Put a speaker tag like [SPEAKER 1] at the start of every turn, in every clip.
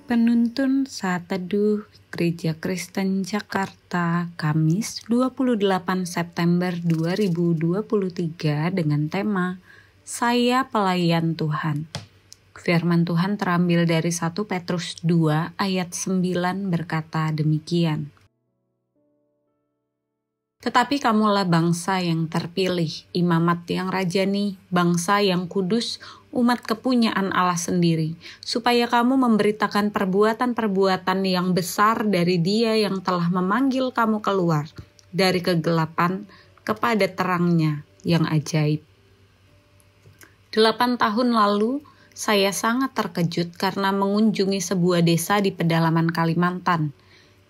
[SPEAKER 1] Penuntun Saat Teduh Gereja Kristen Jakarta, Kamis 28 September 2023 dengan tema Saya Pelayan Tuhan. Firman Tuhan terambil dari 1 Petrus 2 ayat 9 berkata demikian. Tetapi kamulah bangsa yang terpilih, imamat yang rajani, bangsa yang kudus, umat kepunyaan Allah sendiri, supaya kamu memberitakan perbuatan-perbuatan yang besar dari Dia yang telah memanggil kamu keluar dari kegelapan kepada terangnya yang ajaib. 8 tahun lalu, saya sangat terkejut karena mengunjungi sebuah desa di pedalaman Kalimantan.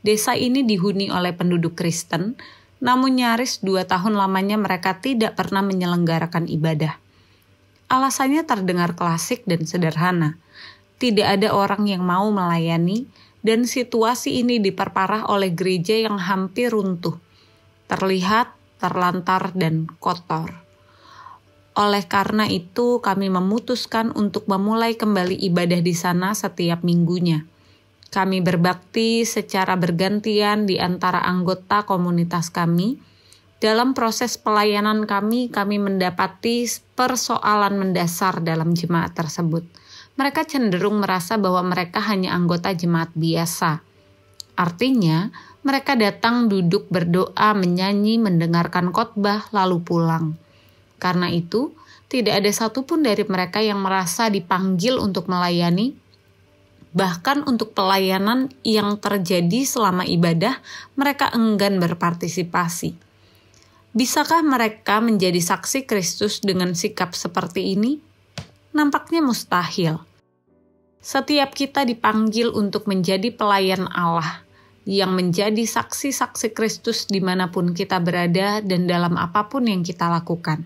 [SPEAKER 1] Desa ini dihuni oleh penduduk Kristen, namun nyaris 2 tahun lamanya mereka tidak pernah menyelenggarakan ibadah. Alasannya terdengar klasik dan sederhana. Tidak ada orang yang mau melayani, dan situasi ini diperparah oleh gereja yang hampir runtuh, terlihat, terlantar, dan kotor. Oleh karena itu, kami memutuskan untuk memulai kembali ibadah di sana setiap minggunya. Kami berbakti secara bergantian di antara anggota komunitas kami. Dalam proses pelayanan kami mendapati persoalan mendasar dalam jemaat tersebut. Mereka cenderung merasa bahwa mereka hanya anggota jemaat biasa. Artinya, mereka datang duduk berdoa, menyanyi, mendengarkan khotbah, lalu pulang. Karena itu, tidak ada satupun dari mereka yang merasa dipanggil untuk melayani. Bahkan untuk pelayanan yang terjadi selama ibadah, mereka enggan berpartisipasi. Bisakah mereka menjadi saksi Kristus dengan sikap seperti ini? Nampaknya mustahil. Setiap kita dipanggil untuk menjadi pelayan Allah, yang menjadi saksi-saksi Kristus dimanapun kita berada dan dalam apapun yang kita lakukan.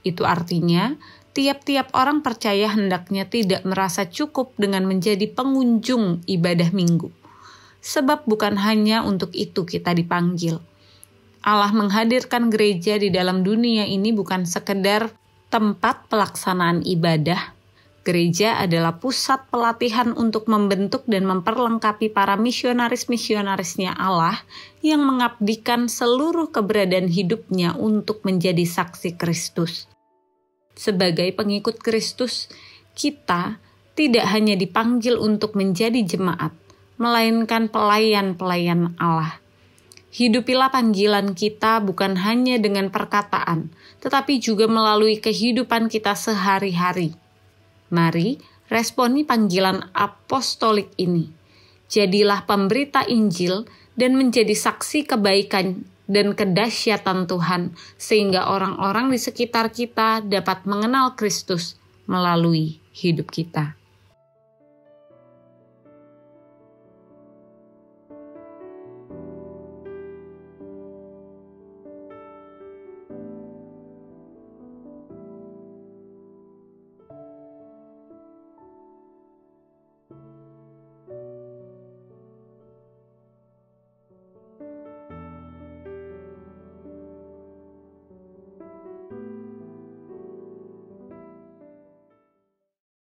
[SPEAKER 1] Itu artinya, tiap-tiap orang percaya hendaknya tidak merasa cukup dengan menjadi pengunjung ibadah minggu. Sebab bukan hanya untuk itu kita dipanggil. Allah menghadirkan gereja di dalam dunia ini bukan sekedar tempat pelaksanaan ibadah. Gereja adalah pusat pelatihan untuk membentuk dan memperlengkapi para misionaris-misionarisnya Allah yang mengabdikan seluruh keberadaan hidupnya untuk menjadi saksi Kristus. Sebagai pengikut Kristus, kita tidak hanya dipanggil untuk menjadi jemaat, melainkan pelayan-pelayan Allah. Hidupilah panggilan kita bukan hanya dengan perkataan, tetapi juga melalui kehidupan kita sehari-hari. Mari responi panggilan apostolik ini. Jadilah pemberita Injil dan menjadi saksi kebaikan dan kedahsyatan Tuhan, sehingga orang-orang di sekitar kita dapat mengenal Kristus melalui hidup kita.